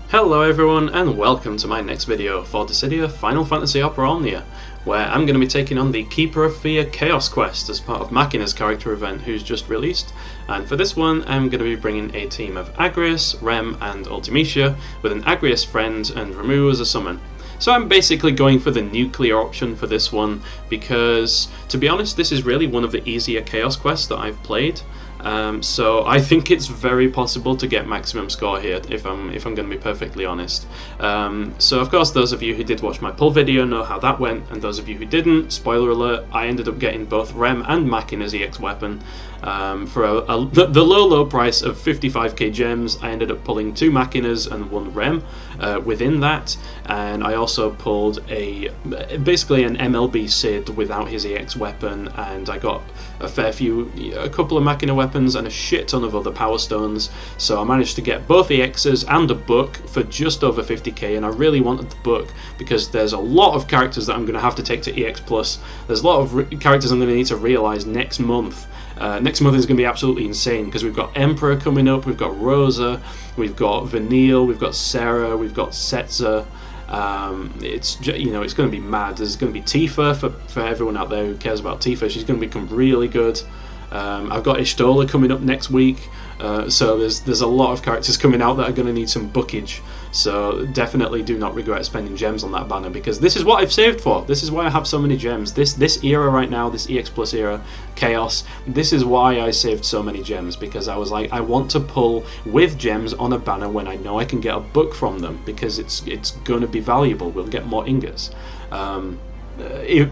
Hello everyone and welcome to my next video for Dissidia Final Fantasy Opera Omnia, where I'm going to be taking on the Keeper of Fear Chaos quest as part of Machina's character event who's just released, and for this one I'm going to be bringing a team of Agrias, Rem and Ultimecia with an Agrias friend and Ramuh as a summon. So I'm basically going for the nuclear option for this one because, to be honest, this is really one of the easier Chaos quests that I've played. So I think it's very possible to get maximum score here if I'm going to be perfectly honest. So of course those of you who did watch my pull video know how that went, and those of you who didn't, spoiler alert, I ended up getting both Rem and Machina's EX weapon for the low price of 55k gems. I ended up pulling 2 Machinas and 1 Rem within that, and I also pulled basically an MLB Sid without his EX weapon, and I got a couple of Machina weapons and a shit ton of other power stones, so I managed to get both EXs and a book for just over 50k, and I really wanted the book because there's a lot of characters that I'm going to have to take to EX+. There's a lot of characters I'm going to need to realise next month. Next month is going to be absolutely insane because we've got Emperor coming up, we've got Rosa, we've got Vanille, we've got Sarah, we've got Setzer. It's going to be mad. There's going to be Tifa for everyone out there who cares about Tifa. She's going to become really good. I've got Ishtola coming up next week, so there's a lot of characters coming out that are going to need some bookage. So definitely do not regret spending gems on that banner, because this is what I've saved for. This is why I have so many gems. This era right now, this EX Plus era, Chaos, this is why I saved so many gems, because I was like, I want to pull with gems on a banner when I know I can get a book from them, because it's going to be valuable. We'll get more ingots.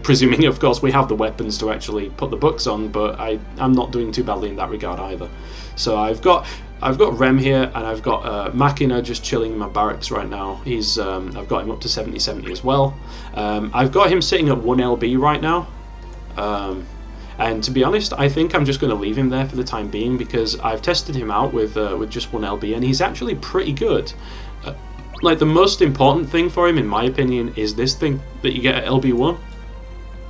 Presuming, of course, we have the weapons to actually put the books on, but I'm not doing too badly in that regard either. So I've got Rem here, and I've got Machina just chilling in my barracks right now. I've got him up to 70 as well. I've got him sitting at 1 LB right now, and to be honest, I think I'm just going to leave him there for the time being, because I've tested him out with just 1 LB, and he's actually pretty good. Like, the most important thing for him, in my opinion, is this thing that you get at LB1,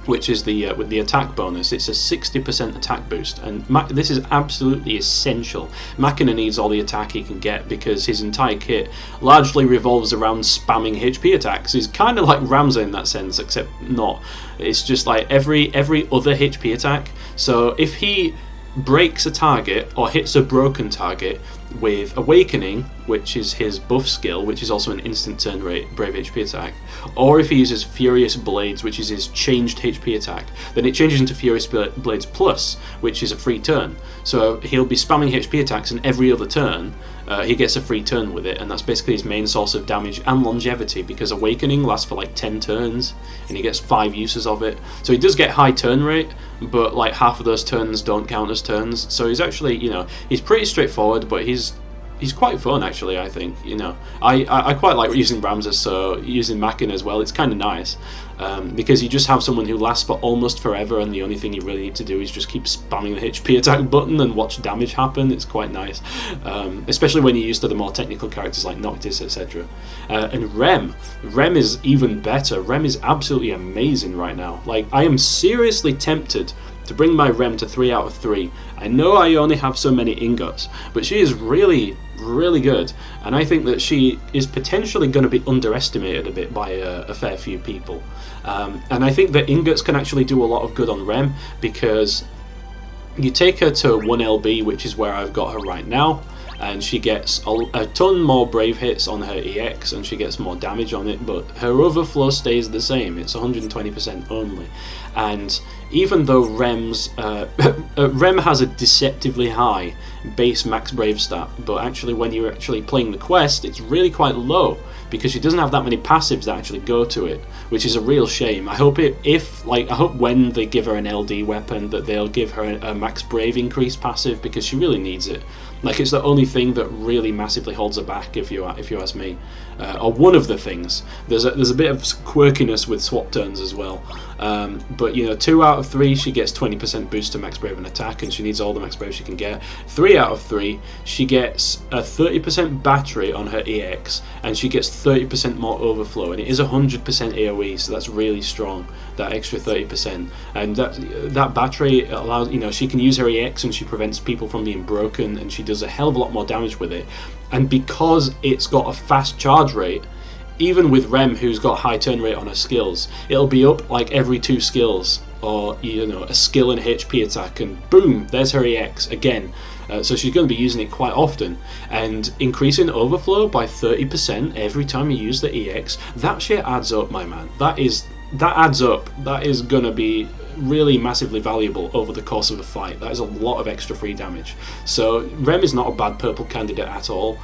which is with the attack bonus. It's a 60% attack boost, and this is absolutely essential. Machina needs all the attack he can get because his entire kit largely revolves around spamming HP attacks. He's kind of like Ramza in that sense, except not. It's just like every other HP attack. So if he breaks a target or hits a broken target with Awakening, which is his buff skill, which is also an instant turn rate brave HP attack, or if he uses Furious Blades, which is his changed HP attack, then it changes into Furious Blades Plus, which is a free turn. So he'll be spamming HP attacks, and every other turn he gets a free turn with it, and that's basically his main source of damage and longevity, because Awakening lasts for like 10 turns and he gets 5 uses of it. So he does get high turn rate, but like half of those turns don't count as turns. So he's actually, he's pretty straightforward, but he's quite fun actually. I think, I quite like using Ramza, so using Machina as well, it's kind of nice, because you just have someone who lasts for almost forever, and the only thing you really need to do is just keep spamming the HP attack button and watch damage happen. It's quite nice, especially when you're used to the more technical characters like Noctis, etc. And Rem is even better. Rem is absolutely amazing right now. Like, I am seriously tempted to bring my Rem to 3 out of 3. I know I only have so many ingots, but she is really, really good, and I think that she is potentially going to be underestimated a bit by a fair few people. And I think that ingots can actually do a lot of good on Rem, because you take her to 1 LB, which is where I've got her right now, and she gets a ton more brave hits on her EX, and she gets more damage on it, but her overflow stays the same. It's 120% only. And even though Rem has a deceptively high base max brave stat, but actually when you're actually playing the quest, it's really quite low, because she doesn't have that many passives that actually go to it, which is a real shame. I hope when they give her an LD weapon that they'll give her a max brave increase passive, because she really needs it. Like, it's the only thing that really massively holds her back, if you ask me, or one of the things. There's a bit of quirkiness with swap turns as well, but 2 out of 3 she gets 20% boost to max brave and attack, and she needs all the max brave she can get. 3 out of 3 she gets a 30% battery on her EX, and she gets 30% more overflow, and it is 100% AoE, so that's really strong, that extra 30%. And that battery allows, she can use her EX and she prevents people from being broken, and she does does a hell of a lot more damage with it. And because it's got a fast charge rate, even with Rem, who's got high turn rate on her skills, it'll be up like every 2 skills, or you know, a skill and HP attack, and boom, there's her EX again. So she's going to be using it quite often, and increasing overflow by 30% every time you use the EX, that shit adds up, my man. That adds up. That is going to be really massively valuable over the course of a fight. That is a lot of extra free damage. So Rem is not a bad purple candidate at all.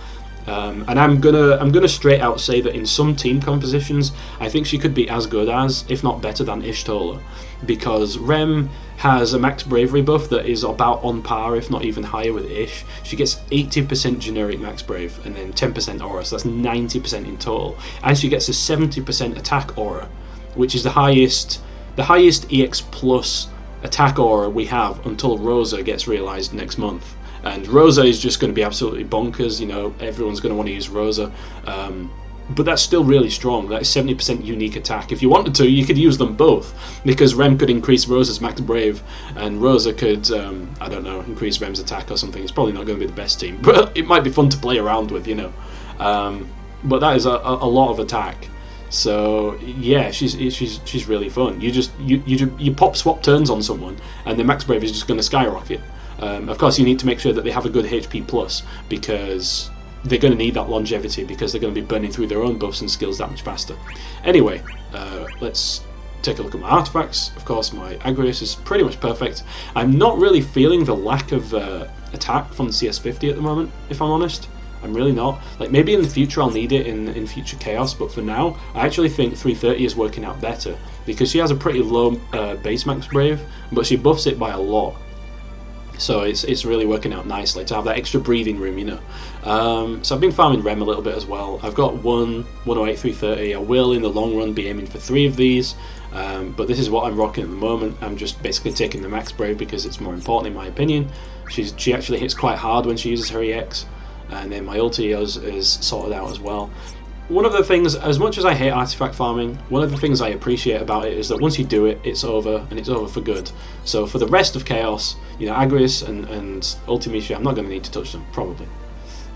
And I'm gonna straight out say that in some team compositions, I think she could be as good as, if not better than, Ishtola, because Rem has a max bravery buff that is about on par, if not even higher, with Ish. She gets 80% generic max brave and then 10% aura, so that's 90% in total, and she gets a 70% attack aura, which is the highest EX plus attack aura we have until Rosa gets realized next month. And Rosa is just going to be absolutely bonkers, you know, everyone's going to want to use Rosa. But that's still really strong. That is 70% unique attack. If you wanted to, you could use them both, because Rem could increase Rosa's max brave, and Rosa could, I don't know, increase Rem's attack or something. It's probably not going to be the best team, but it might be fun to play around with, you know. But that is a lot of attack. So yeah, she's really fun. You pop swap turns on someone, and the max brave is just going to skyrocket. Of course, you need to make sure that they have a good HP plus, because they're going to need that longevity, because they're going to be burning through their own buffs and skills that much faster. Anyway, let's take a look at my artifacts. Of course, my Agrias is pretty much perfect. I'm not really feeling the lack of attack from the CS50 at the moment, if I'm honest. I'm really not. Like, maybe in the future I'll need it in future Chaos, but for now, I actually think 330 is working out better, because she has a pretty low base max brave, but she buffs it by a lot. So it's really working out nicely to have that extra breathing room, you know. So I've been farming Rem a little bit as well. I've got 108, 330. I will in the long run be aiming for 3 of these, but this is what I'm rocking at the moment. I'm just basically taking the max brave because it's more important in my opinion. She actually hits quite hard when she uses her EX, and then my ulti is sorted out as well. One of the things, as much as I hate artifact farming, one of the things I appreciate about it is that once you do it, it's over, and it's over for good. So for the rest of Chaos, you know, Agrias and Ultimecia, I'm not going to need to touch them, probably.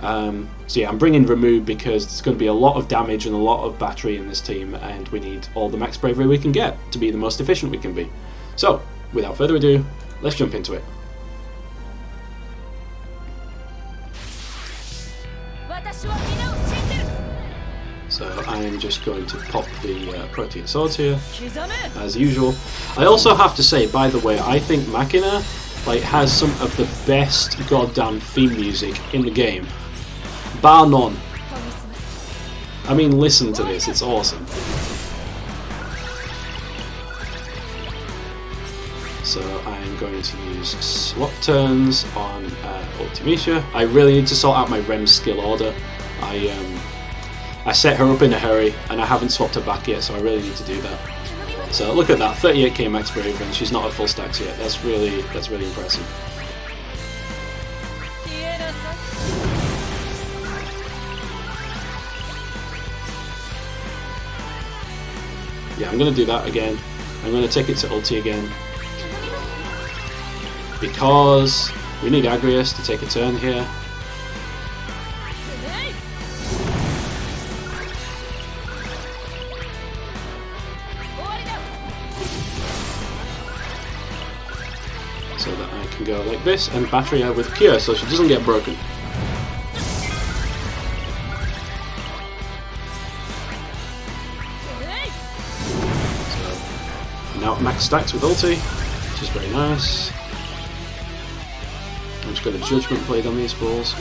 So yeah, I'm bringing Ramuh because there's going to be a lot of damage and a lot of battery in this team, and we need all the max bravery we can get to be the most efficient we can be. So, without further ado, let's jump into it. So I'm just going to pop the protein swords here, as usual. I also have to say, by the way, I think Machina has some of the best goddamn theme music in the game, bar none. I mean, listen to this, it's awesome. So I'm going to use swap turns on Ultimecia. I really need to sort out my Rem skill order. I set her up in a hurry, and I haven't swapped her back yet, so I really need to do that. So look at that, 38k max brave, and she's not at full stacks yet. That's really impressive. Yeah, I'm going to do that again. I'm going to take it to ulti again, because we need Agrias to take a turn here. So that I can go like this and battery her with Cure so she doesn't get broken. So now max stacks with ulti, which is very nice. I'm just going to Judgment Blade on these balls.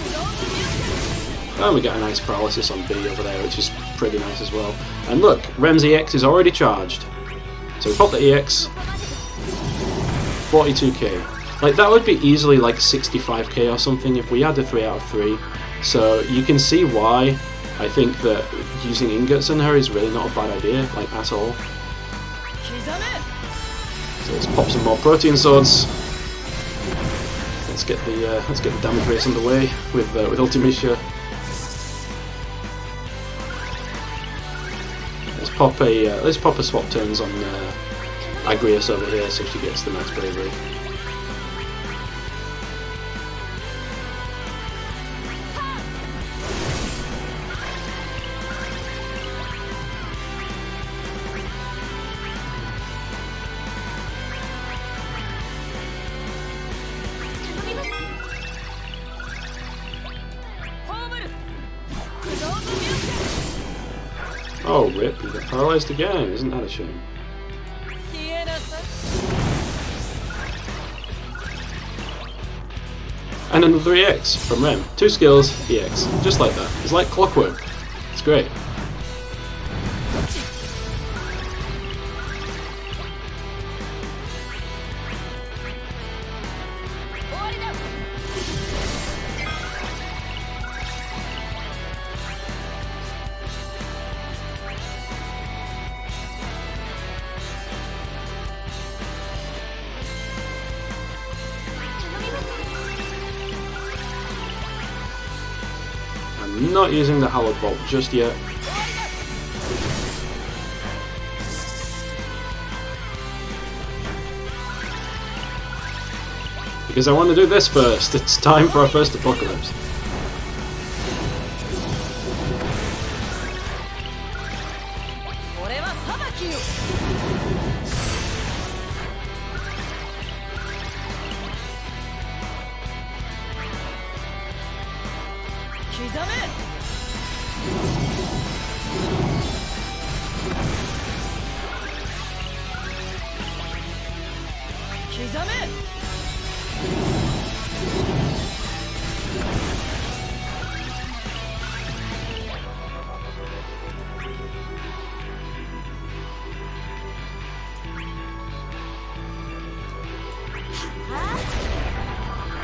And we get a nice paralysis on B over there, which is pretty nice as well. And look, Rem's EX is already charged. So we pop the EX, 42k. Like, that would be easily like 65k or something if we had a 3 out of 3. So you can see why I think that using ingots in her is really not a bad idea, like, at all. So let's pop some more protein swords. Let's get the damage race underway with Ultimecia. Let's pop a swap turns on Agrias over here so she gets the max bravery. Oh, rip, he got paralysed again. Isn't that a shame? And another EX from Rem. 2 skills, EX. Just like that. It's like clockwork. It's great. I'm not using the Hallowed Bolt just yet. Because I want to do this first. It's time for our first apocalypse.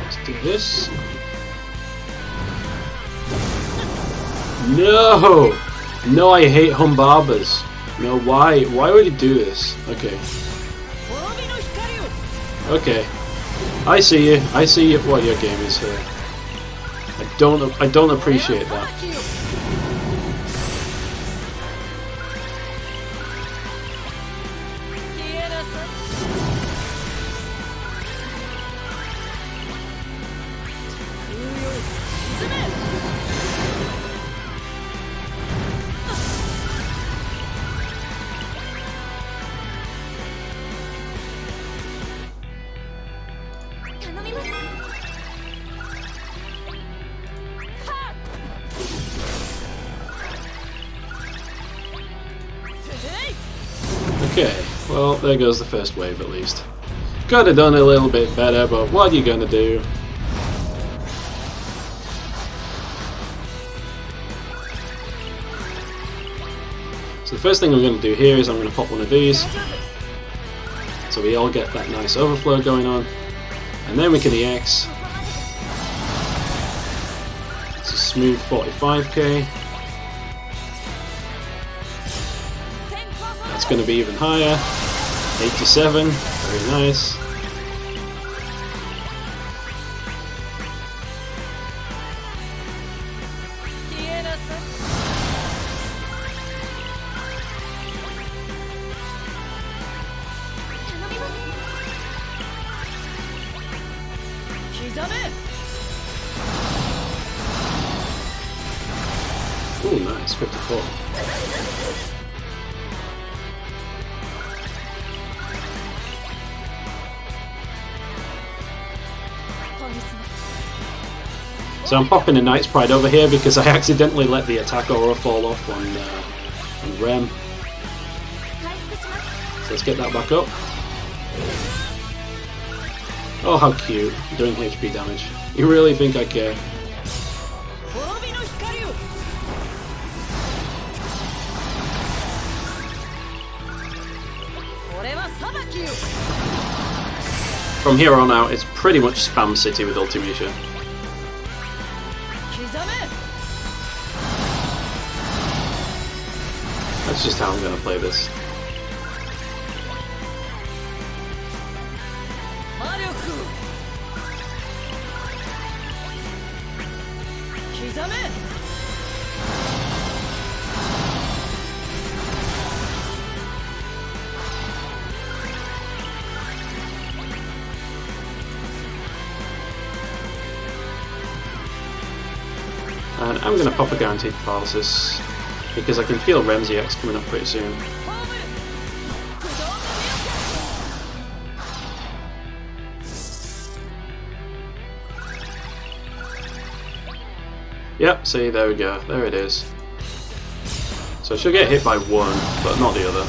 Let's do this. No! No, I hate Humbarbas. No, why? Why would you do this? Okay. Okay. I see you. I see what your game is here. I don't appreciate that. Okay, well, there goes the first wave at least. Could have done a little bit better, but what are you gonna do? So the first thing I'm gonna do here is I'm gonna pop one of these, so we all get that nice overflow going on, and then we can EX. It's a smooth 45k. It's going to be even higher. 87, very nice. Ooh, nice, 54. So I'm popping a Knight's Pride over here because I accidentally let the attack aura fall off on Rem. So let's get that back up. Oh, how cute, doing HP damage. You really think I care? From here on out, it's pretty much spam city with Ultimecia. That's just how I'm going to play this. And I'm going to pop a guaranteed paralysis because I can feel Rem's EX coming up pretty soon. Yep, see, there we go, there it is. So she'll get hit by one, but not the other.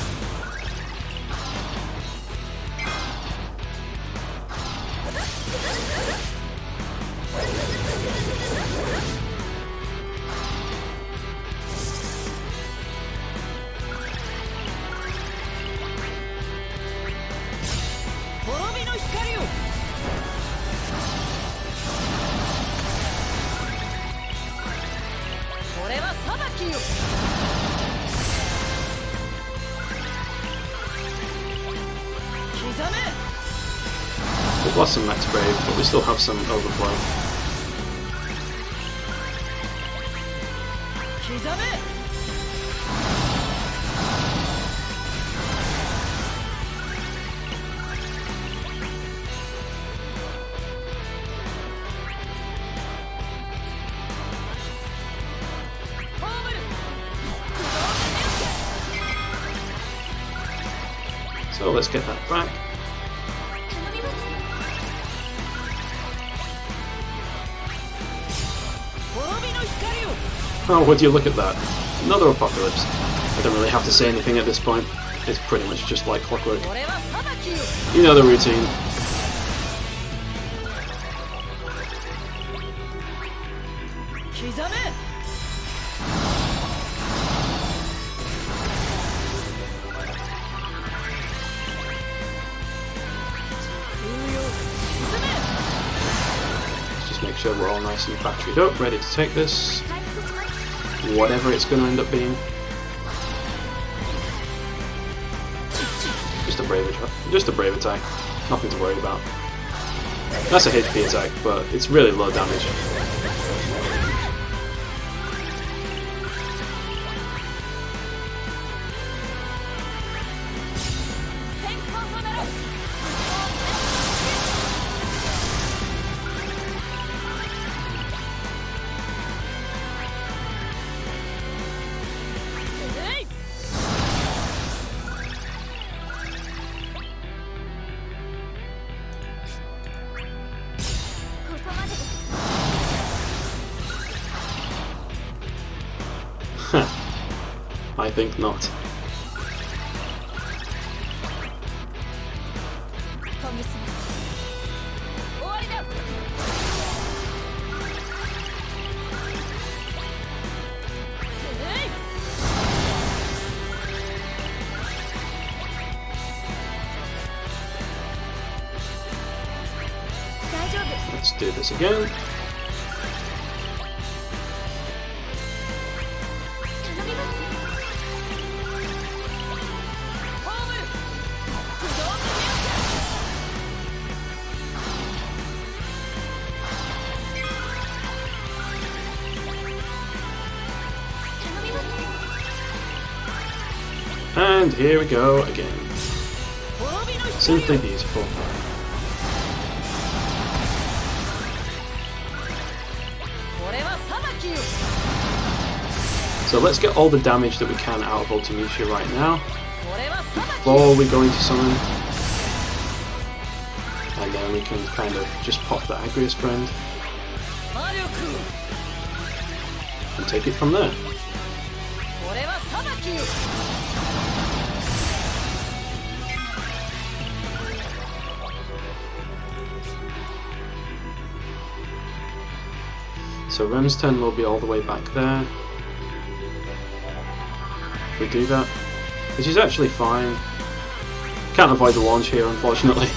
We've lost some max brave, but we still have some overflow. So let's get that back. Oh, would you look at that? Another apocalypse. I don't really have to say anything at this point. It's pretty much just like clockwork. You know the routine. Let's just make sure we're all nice and batteried up, ready to take this. Whatever it's going to end up being. Just a brave attack. Nothing to worry about. That's a HP attack, but it's really low damage. I think not. Let's do this again. And here we go again. Simply beautiful. So let's get all the damage that we can out of Ultimecia right now, before we go into summon. And then we can kind of just pop the Agrias friend and take it from there. So Rem's turn will be all the way back there. If we do that, which is actually fine. Can't avoid the launch here, unfortunately.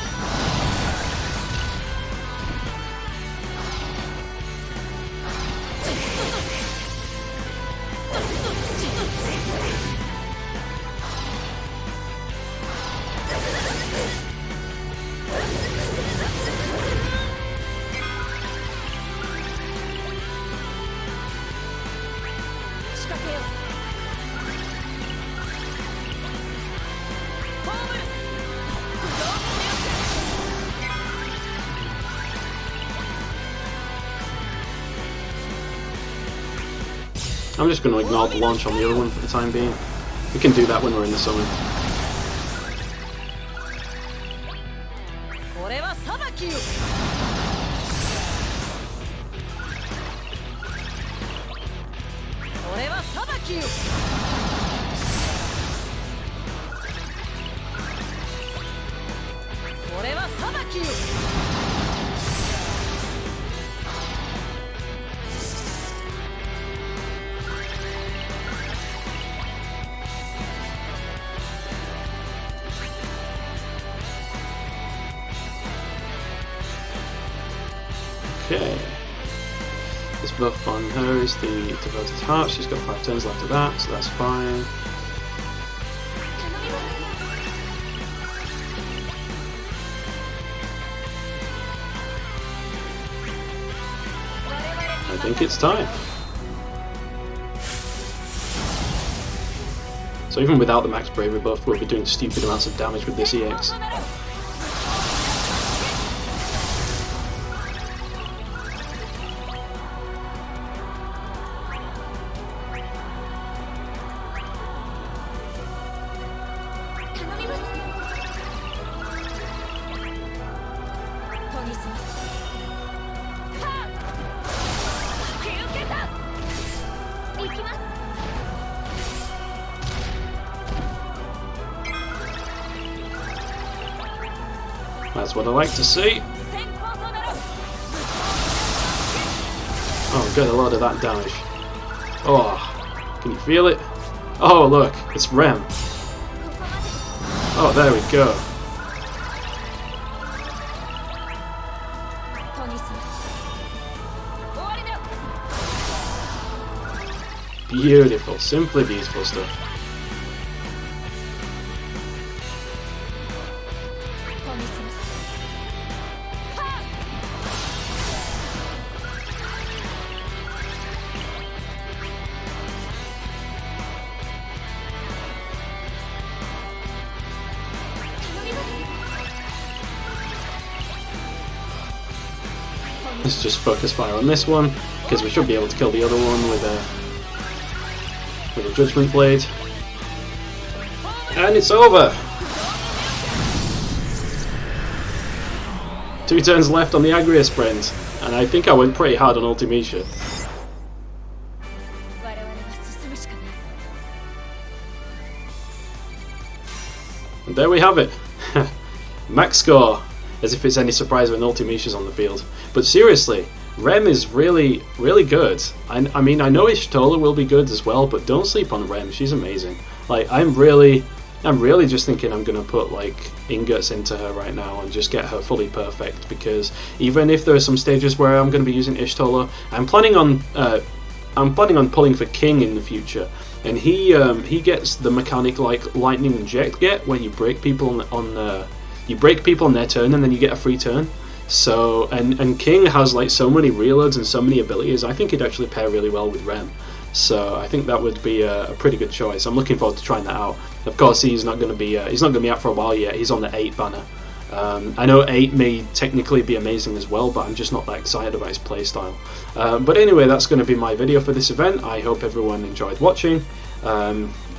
I'm just going to ignore the launch on the other one for the time being. We can do that when we're in the summon. Okay. This buff on her is the Devoted Heart. She's got 5 turns left of that, so that's fine. I think it's time. So even without the max bravery buff, we'll be doing stupid amounts of damage with this EX. That's what I like to see. Oh, get a lot of that damage. Oh, can you feel it? Oh, look, it's Rem. Oh, there we go. Beautiful, simply beautiful stuff. Let's just focus fire on this one, because we should be able to kill the other one with a Judgment Blade. And it's over! 2 turns left on the Agrias sprint, and I think I went pretty hard on Ultimecia. And there we have it! Max score! As if it's any surprise when Ultimecia's on the field. But seriously, Rem is really, really good. I mean, I know Y'shtola will be good as well, but don't sleep on Rem. She's amazing. Like, I'm really just thinking I'm gonna put like ingots into her right now and just get her fully perfect. Because even if there are some stages where I'm gonna be using Y'shtola, I'm planning on pulling for King in the future. And he gets the mechanic like Lightning Inject get, where you break people you break people on their turn and then you get a free turn. So and King has like so many reloads and so many abilities. I think it'd actually pair really well with Rem. So I think that would be a pretty good choice. I'm looking forward to trying that out. Of course, he's not going to be out for a while yet. He's on the 8 banner. I know 8 may technically be amazing as well, but I'm just not that excited about his playstyle. But anyway, that's going to be my video for this event. I hope everyone enjoyed watching.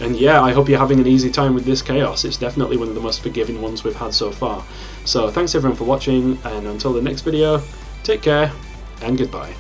And yeah, I hope you're having an easy time with this chaos. It's definitely one of the most forgiving ones we've had so far. So thanks everyone for watching, and until the next video, take care and goodbye.